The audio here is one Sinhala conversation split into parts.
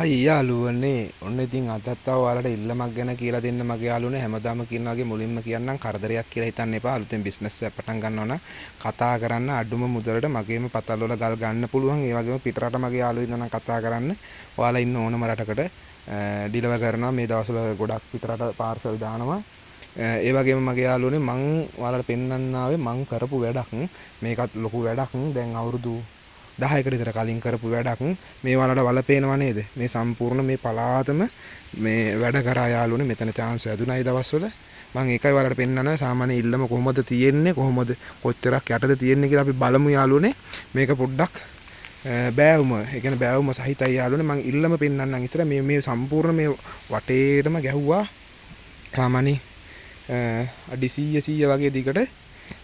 හයි යාළුවනේ ඔන්න ඉතින් අදත් ඔයාලට ඉල්ලමක් ගැන කියලා දෙන්න මගේ යාළුවනේ හැමදාම කියන වගේ මුලින්ම කියන්නම් කරදරයක් කියලා හිතන්න එපා අලුතෙන් බිස්නස් එකක් පටන් ගන්නවා නම් කතා කරන්න අඩුම මුදලට මගේම පතල් වල ගල් ගන්න පුළුවන් ඒ වගේම පිටරට මගේ යාළුවෝ ඉන්නවා නම් කතා කරන්න ඔයාලා ඉන්න ඕනම රටකට ඩිලිවර් කරනවා මේ දවස්වල ගොඩක් පිටරට පාර්සල් දානවා ඒ වගේම මගේ යාළුවනේ මං ඔයාලට පෙන්වන්න ආවේ මං කරපු වැඩක් මේකත් ලොකු වැඩක් දැන් අවුරුදු 10කට විතර කලින් කරපු වැඩක් මේ වලට වලපේනව නේද මේ සම්පූර්ණ මේ පලාතම මේ වැඩ කරා යාළුවනේ මෙතන chance වැදුනා ඒ දවස්වල මම ඒකයි වලට පෙන්නන සාමාන්‍ය ඉල්ලම කොහොමද තියෙන්නේ කොහොමද කොච්චරක් යටද තියෙන්නේ කියලා අපි බලමු යාළුවනේ මේක පොඩ්ඩක් බෑවුම ඒ කියන්නේ බෑවුම සහිතයි යාළුවනේ මම ඉල්ලම පෙන්නන්නම් ඉස්සර මේ සම්පූර්ණ මේ වටේටම ගැහුවා සාමාන්‍ය අඩි 100 වගේ දිගට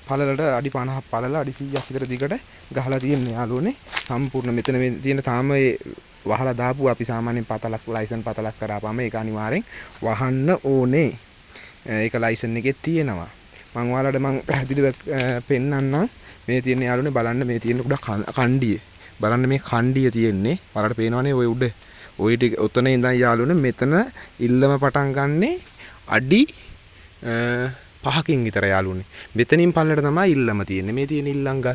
පළලට අඩි 50ක් පළල අඩි 100ක් විතර දිගට ගහලා තියෙන්නේ යාළුවනේ සම්පූර්ණ මෙතන තියෙන තාම ඒ වහලා දාපු අපි සාමාන්‍යයෙන් පතලක් ලයිසන් පතලක් කරාපම ඒක අනිවාර්යෙන් වහන්න ඕනේ ඒක ලයිසන් එකේ තියෙනවා මම ඔයාලට මම පැහැදිලිව පෙන්නන්නම් මේ තියෙන යාළුවනේ බලන්න මේ තියෙන උඩ කණ්ඩිය බලන්න මේ කණ්ඩිය තියෙන්නේ ඔයාලට පේනවනේ ඔය උඩ ඔය ටික ඔතන ඉඳන් යාළුවනේ මෙතන ඉල්ලම පටන් ගන්නේ අඩි 5කින් විතර යාළුවනේ මෙතනින් පල්ලට තමයි ඉල්ලම තියෙන්නේ මේ තියෙන ඉල්ලංගල්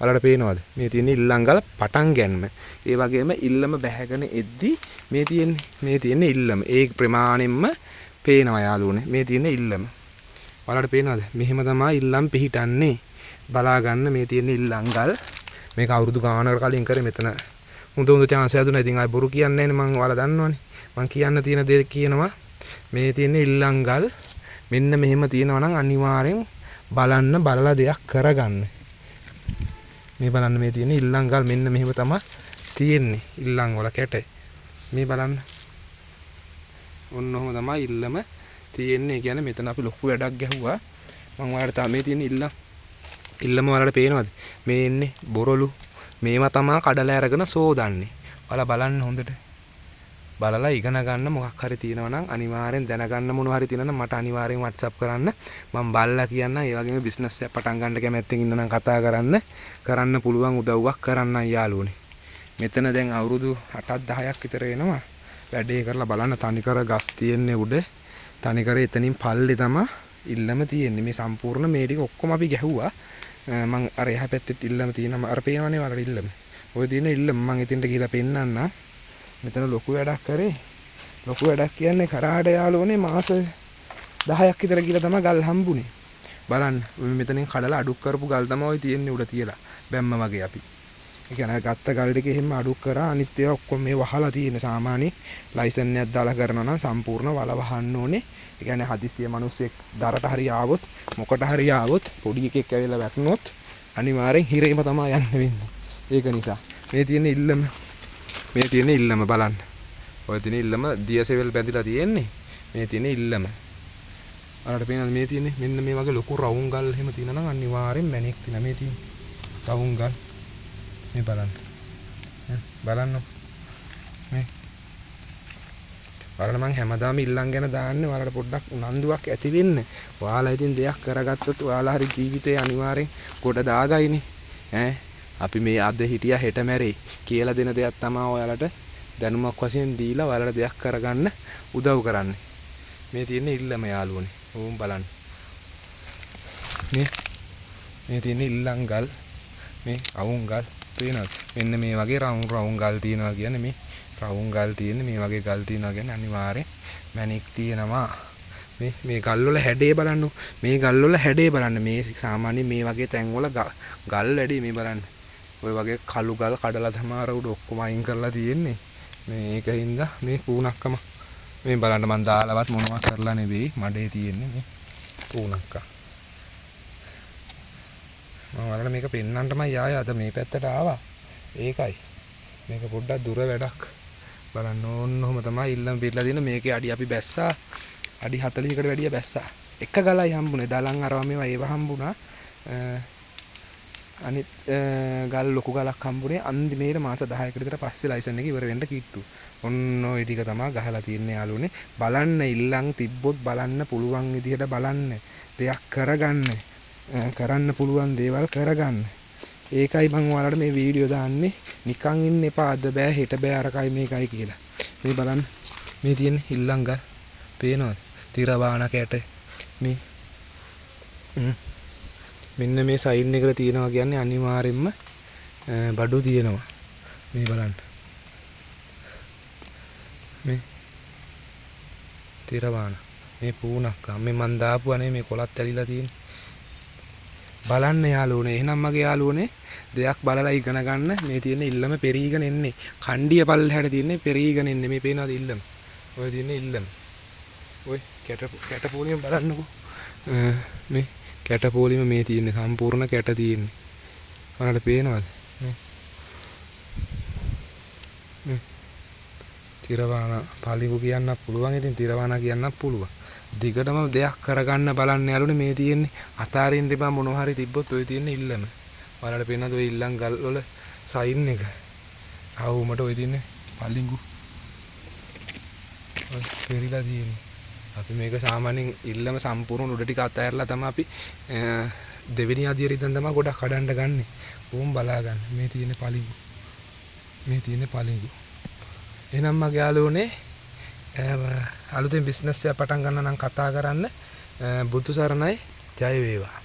ඔයාලට පේනවද මේ තියෙන ඉල්ලංගල් පටන් ගන්නම ඒ වගේම ඉල්ලම බැහැගෙන එද්දි මේ තියෙන ඉල්ලම ඒ ප්‍රමාණයෙන්ම පේනවා යාළුවනේ මේ තියෙන ඉල්ලම ඔයාලට පේනවද මෙහෙම තමයි ඉල්ලම් පිහිටන්නේ බලා ගන්න මේ තියෙන ඉල්ලංගල් මේක අවුරුදු ගානකට කලින් කරේ මෙතන හොඳ chance හැදුනා ඉතින් ආයි බොරු කියන්නේ නැහැ නේ මම ඔයාලා දන්නවනේ මම කියන්න තියෙන දේ කියනවා මේ තියෙන ඉල්ලංගල් මෙන්න මෙහෙම තියෙනවා නම් අනිවාර්යෙන් බලන්න බලලා දෙයක් කරගන්න. මේ බලන්න මේ තියෙන ඉල්ලංගල් මෙන්න මෙහෙම තමයි තියෙන්නේ. ඉල්ලං වල කැට. මේ බලන්න. ඔන්න ඔහම තමයි ඉල්ලම තියෙන්නේ. ඒ කියන්නේ මෙතන අපි ලොකු වැඩක් ගැහුවා. මම ඔයාලට මේ තියෙන ඉල්ලම ඔයාලට පේනවද? මේ එන්නේ බොරළු. මේවා තමයි කඩලා අරගෙන සෝදන්නේ. ඔයාලා බලන්න හොඳට. බලලා ඉගෙන ගන්න මොකක් හරි තියෙනවා නම් අනිවාර්යෙන් දැනගන්න මොනවා හරි තියෙනවා නම් මට අනිවාර්යෙන් WhatsApp කරන්න මම බලලා කියන්න ඒ වගේම බිස්නස් එකක් පටන් ගන්න කැමැත්තෙන් ඉන්න නම් කතා කරන්න පුළුවන් උදව්වක් කරන්න යාළුවනේ මෙතන දැන් අවුරුදු 8ක් 10ක් විතර එනවා වැඩේ කරලා බලන්න තනිකර ගස් තියෙන්නේ උඩ තනිකර එතනින් පල්ලේ තමයි ඉල්ලම තියෙන්නේ මේ සම්පූර්ණ මේ ටික ඔක්කොම අපි ගැහුවා මම අර එහා පැත්තෙත් ඉල්ලම තියෙනවා අර පේනවනේ වල ඉල්ලම ඔය තියෙන ඉල්ලම මම එතෙන්ට ගිහලා පෙන්නන්න මෙතන ලොකු වැඩක් කරේ ලොකු වැඩක් කියන්නේ කරාට යාළුවනේ මාස 10ක් විතර ගිහලා තමයි ගල් හම්බුනේ බලන්න මෙතනින් කඩලා අඩුක් කරපු ගල් තමයි ඔය තියෙන්නේ උඩ තියලා බැම්ම වගේ අපි ඒ කියන්නේ ගත්ත ගල් ටික එහෙම අඩුක් කරා අනිත් ඒවා ඔක්කොම මේ වහලා තියෙන සාමාන්‍ය ලයිසන් එකක් දාලා කරනවා නම් සම්පූර්ණ වල වහන්න ඕනේ ඒ කියන්නේ හදිසිය මිනිස්සෙක් දරට හරි ආවොත් මොකට හරි ආවොත් පොඩි එකෙක් ඇවිල්ලා වැටුනොත් අනිවාර්යෙන් හිරේම තමයි යන්න වෙන්නේ ඒක නිසා මේ තියෙන ඉල්ලම මේ තියෙන ඉල්ලම බලන්න. ඔය තියෙන ඉල්ලම දියසෙවල් බැඳිලා තියෙන්නේ. මේ තියෙන ඉල්ලම. අරකට පේනවද මේ තියෙන්නේ? මෙන්න මේ වගේ ලොකු රවුම් ගල් එහෙම තියෙනවා නම් අනිවාර්යෙන් මැණික් තියෙනවා මේ තියෙන. රවුම් ගල්. මේ බලන්න. බලන්න. මේ. බලන්න මම හැමදාම ඉල්ලන් ගැන දාන්නේ ඔයාලට පොඩ්ඩක් උනන්දුවක් ඇති වෙන්න. ඔයාලා ඉතින් දෙයක් කරගත්තොත් ඔයාලා හරි ජීවිතේ අනිවාර්යෙන් කොට දාගයිනේ. ඈ අපි මේ අද හිටියා හෙට මැරෙයි කියලා දෙන දෙයක් තමයි ඔයාලට දැනුමක් වශයෙන් දීලා ඔයාලට දෙයක් කරගන්න උදව් කරන්නේ. මේ තියෙන ඉල්ලම යාළුවනේ. ඕම් බලන්න. මේ තියෙන ඉල්ලංගල් මේ අවුංගල් පේනවද? මෙන්න මේ වගේ රවුම් ගල් තියෙනවා කියන්නේ මේ රවුම් ගල් තියෙන්නේ මේ වගේ ගල් තියෙනවා කියන්නේ අනිවාර්යෙන් මැණික් තියෙනවා. මේ ගල් වල හැඩේ බලන්න. මේ ගල් වල හැඩේ බලන්න. මේ සාමාන්‍ය මේ වගේ තැන් වල ගල් වැඩි මේ බලන්න. ඔය වගේ කළු ගල් කඩලා තමයි උඩ ඔක්කොම අයින් කරලා තියෙන්නේ. මේකින්ද මේ පූණක්කම මේ බලන්න මම දාලවත් මොනවත් කරලා නෙවෙයි මඩේ තියෙන්නේ මේ පූණක්ක. මම වලට මේක පෙන්නන්නටමයි ආයේ අද මේ පැත්තට ආවා. ඒකයි. මේක පොඩ්ඩක් දුර වැඩක්. බලන්න ඕන්නොම තමයි ඉල්ලම පිරලා තියෙන මේකේ අඩි අපි බැස්සා. අඩි 40කට වැඩිය බැස්සා. එක ගලයි හම්බුනේ. දලන් අරවා මේවා ඒව හම්බුණා. අනිත් ගල් ලොකු ගලක් හම්බුනේ අන්තිමේට මාස 10කට විතර පස්සේ ලයිසන් එක ඉවර වෙන්න කිට්ටු. ඔන්න ඔය ටික තමයි ගහලා තියන්නේ යාළුවනේ. බලන්න ඉල්ලන් තිබ්බොත් බලන්න පුළුවන් විදිහට බලන්න. දෙයක් කරන්න පුළුවන් දේවල් කරගන්න. ඒකයි මම ඔයාලට මේ වීඩියෝ දාන්නේ. නිකන් ඉන්න එපා අද බෑ හෙට බෑ අරකයි මේකයි කියලා. මේ බලන්න මේ තියෙන ඉල්ලංගල් පේනවද? තිරවාණ කැට මේ මෙන්න මේ සයින් එකට තියෙනවා කියන්නේ අනිවාර්යෙන්ම බඩු තියෙනවා. මේ බලන්න මේ තිරවාණ මේ පූණක් මේ මන් දාපුවානේ මේ කොලත් ඇලිලා තියෙන්නේ. බලන්න යාළුවනේ එහෙනම් මගේ යාළුවනේ දෙයක් බලලා ඉගෙන ගන්න. මේ තියෙන ඉල්ලම පෙරීගෙන එන්නේ කණ්ඩිය පල්ලෙහාට තියෙන්නේ පෙරීගෙන එන්නේ. මේ පේනවාද ඉල්ලම? ඔය තියෙන්නේ ඉල්ලම. ඔය කැට පොලිම බලන්නකෝ. මේ කැට පොලිම මේ තියෙන්නේ සම්පූර්ණ කැට තියෙන්නේ. ඔයාලට පේනවද? මේ තිරවාණ පාලිවු කියන්නත් පුළුවන්. ඉතින් තිරවාණ කියන්නත් පුළුවන්. දිගටම දෙයක් කරගන්න බලන්න යාළුවනේ. මේ තියෙන්නේ අතාරින්න එපා මොනවා හරි තිබ්බොත් ඔය තියෙන්නේ ඉල්ලම. ඔයාලට පේනවද ඔය ඉල්ලම් ගල් වල සයින් එක? ආවුමට ඔය තියෙන්නේ පලිඟු. ඔය පෙරිලා තියෙන්නේ. අපි මේක සාමාන්‍යයෙන් ඉල්ලම සම්පූර්ණ උඩ ටික අතහැරලා තමයි අපි දෙවෙනි අදියර ඉඳන් තමයි ගොඩක් කඩන්න ගන්නෙ. ඕම් බලා ගන්න. මේ තියෙන්නේ පලිඟු. මේ තියෙන්නේ පලිඟු. එහෙනම් මගේ යාළුවනේ අලුතෙන් බිස්නස් එක පටන් ගන්න නම් කතා කරන්න. බුදු සරණයි. ජය වේවා.